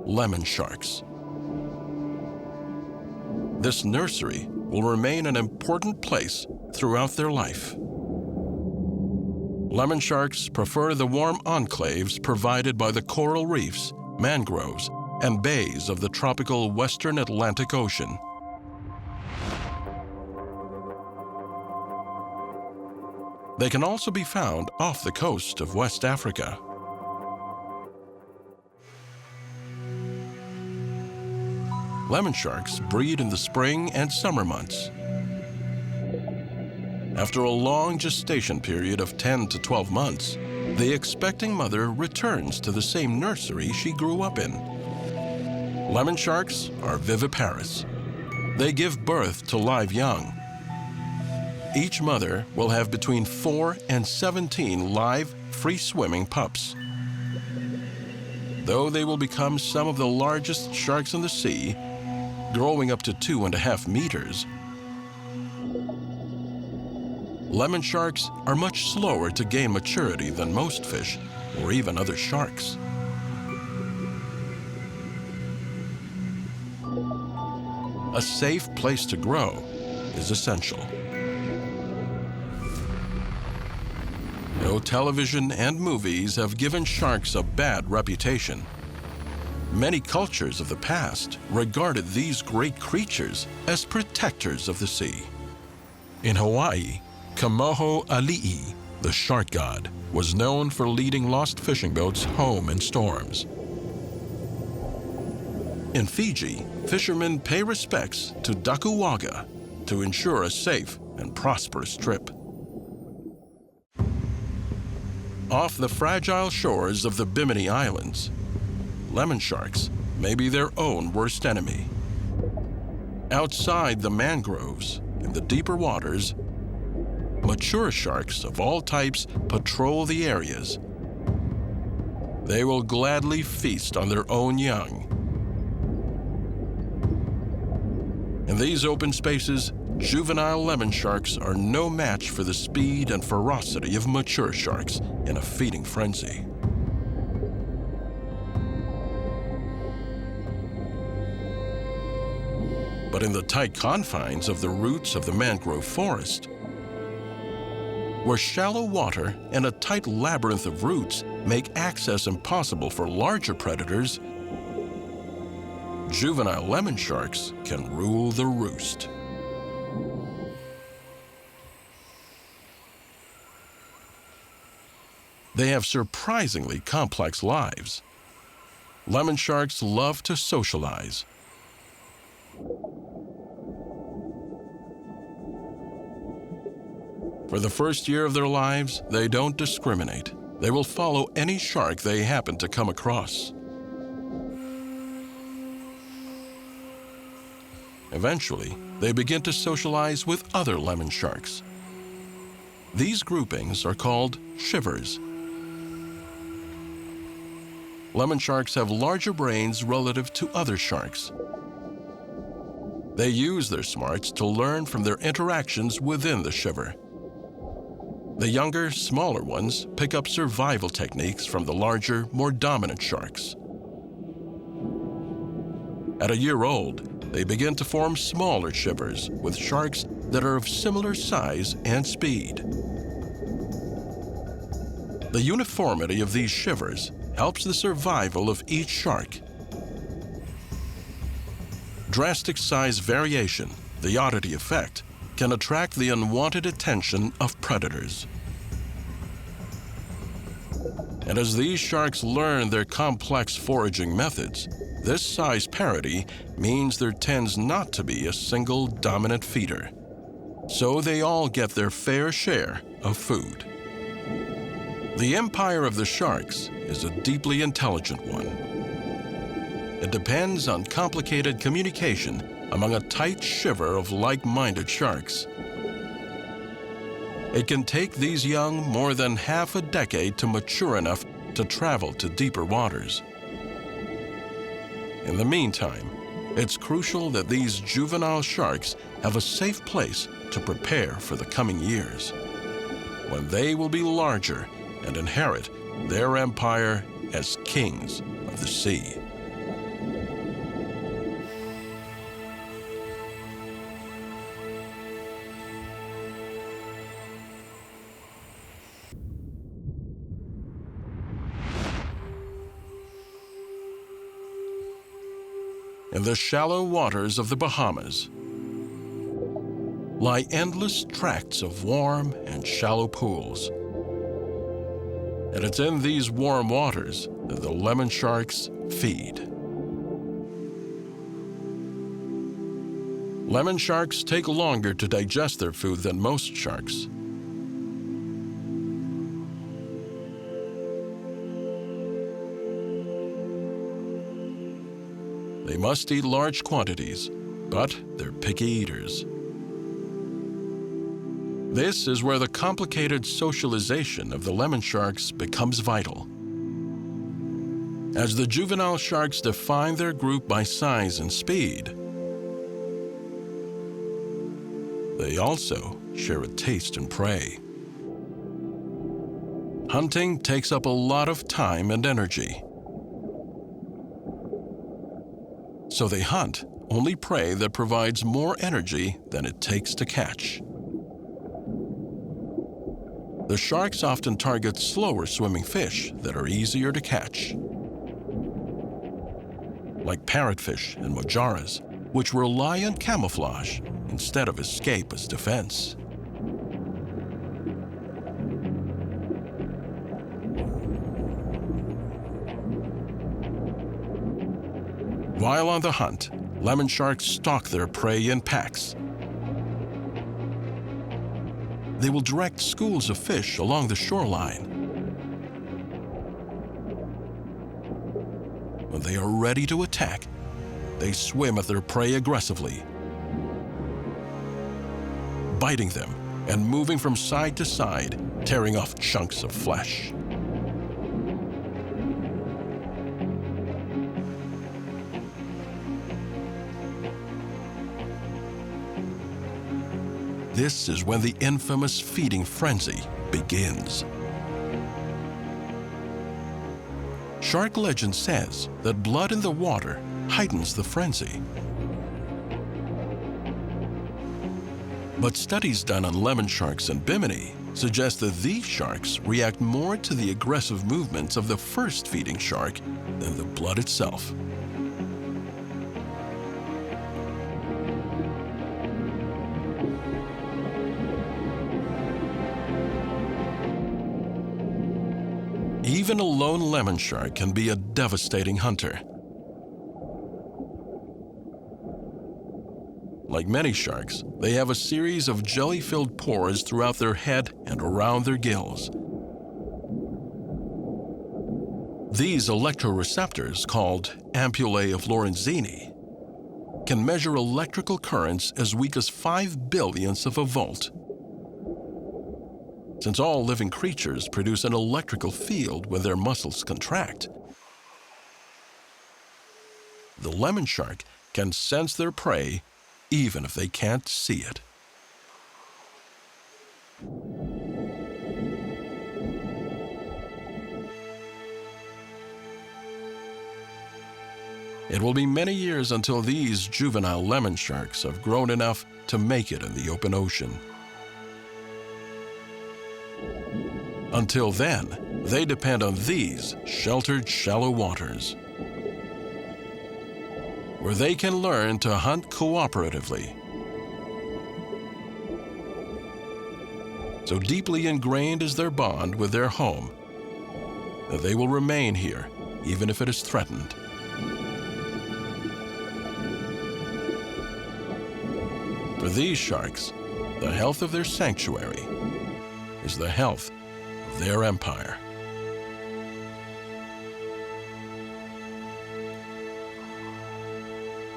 lemon sharks. This nursery will remain an important place throughout their life. Lemon sharks prefer the warm enclaves provided by the coral reefs, mangroves, and bays of the tropical western Atlantic Ocean. They can also be found off the coast of West Africa. Lemon sharks breed in the spring and summer months. After a long gestation period of 10 to 12 months, the expecting mother returns to the same nursery she grew up in. Lemon sharks are viviparous. They give birth to live young. Each mother will have between 4 and 17 live, free-swimming pups. Though they will become some of the largest sharks in the sea, growing up to 2.5 meters, lemon sharks are much slower to gain maturity than most fish or even other sharks. A safe place to grow is essential. No television and movies have given sharks a bad reputation. Many cultures of the past regarded these great creatures as protectors of the sea. In Hawaii, Kamoho Ali'i, the shark god, was known for leading lost fishing boats home in storms. In Fiji, fishermen pay respects to Dakuwaga to ensure a safe and prosperous trip. Off the fragile shores of the Bimini Islands, lemon sharks may be their own worst enemy. Outside the mangroves, in the deeper waters, mature sharks of all types patrol the areas. They will gladly feast on their own young. In these open spaces, juvenile lemon sharks are no match for the speed and ferocity of mature sharks in a feeding frenzy. But in the tight confines of the roots of the mangrove forest, where shallow water and a tight labyrinth of roots make access impossible for larger predators, juvenile lemon sharks can rule the roost. They have surprisingly complex lives. Lemon sharks love to socialize. For the first year of their lives, they don't discriminate. They will follow any shark they happen to come across. Eventually, they begin to socialize with other lemon sharks. These groupings are called shivers. Lemon sharks have larger brains relative to other sharks. They use their smarts to learn from their interactions within the shiver. The younger, smaller ones pick up survival techniques from the larger, more dominant sharks. At a year old, they begin to form smaller shivers with sharks that are of similar size and speed. The uniformity of these shivers helps the survival of each shark. Drastic size variation, the oddity effect, can attract the unwanted attention of predators. And as these sharks learn their complex foraging methods, this size parity means there tends not to be a single dominant feeder. So they all get their fair share of food. The empire of the sharks is a deeply intelligent one. It depends on complicated communication among a tight shiver of like-minded sharks. It can take these young more than half a decade to mature enough to travel to deeper waters. In the meantime, it's crucial that these juvenile sharks have a safe place to prepare for the coming years, when they will be larger and inherit their empire as kings of the sea. In the shallow waters of the Bahamas lie endless tracts of warm and shallow pools. And it's in these warm waters that the lemon sharks feed. Lemon sharks take longer to digest their food than most sharks. They must eat large quantities, but they're picky eaters. This is where the complicated socialization of the lemon sharks becomes vital. As the juvenile sharks define their group by size and speed, they also share a taste in prey. Hunting takes up a lot of time and energy. So they hunt only prey that provides more energy than it takes to catch. The sharks often target slower swimming fish that are easier to catch, like parrotfish and mojaras, which rely on camouflage instead of escape as defense. While on the hunt, lemon sharks stalk their prey in packs. They will direct schools of fish along the shoreline. When they are ready to attack, they swim at their prey aggressively, biting them and moving from side to side, tearing off chunks of flesh. This is when the infamous feeding frenzy begins. Shark legend says that blood in the water heightens the frenzy. But studies done on lemon sharks and bimini suggest that these sharks react more to the aggressive movements of the first feeding shark than the blood itself. Even a lone lemon shark can be a devastating hunter. Like many sharks, they have a series of jelly-filled pores throughout their head and around their gills. These electroreceptors, called ampullae of Lorenzini, can measure electrical currents as weak as 5 billionths of a volt. Since all living creatures produce an electrical field when their muscles contract, the lemon shark can sense their prey even if they can't see it. It will be many years until these juvenile lemon sharks have grown enough to make it in the open ocean. Until then, they depend on these sheltered shallow waters, where they can learn to hunt cooperatively. So deeply ingrained is their bond with their home that they will remain here even if it is threatened. For these sharks, the health of their sanctuary is the health of their empire.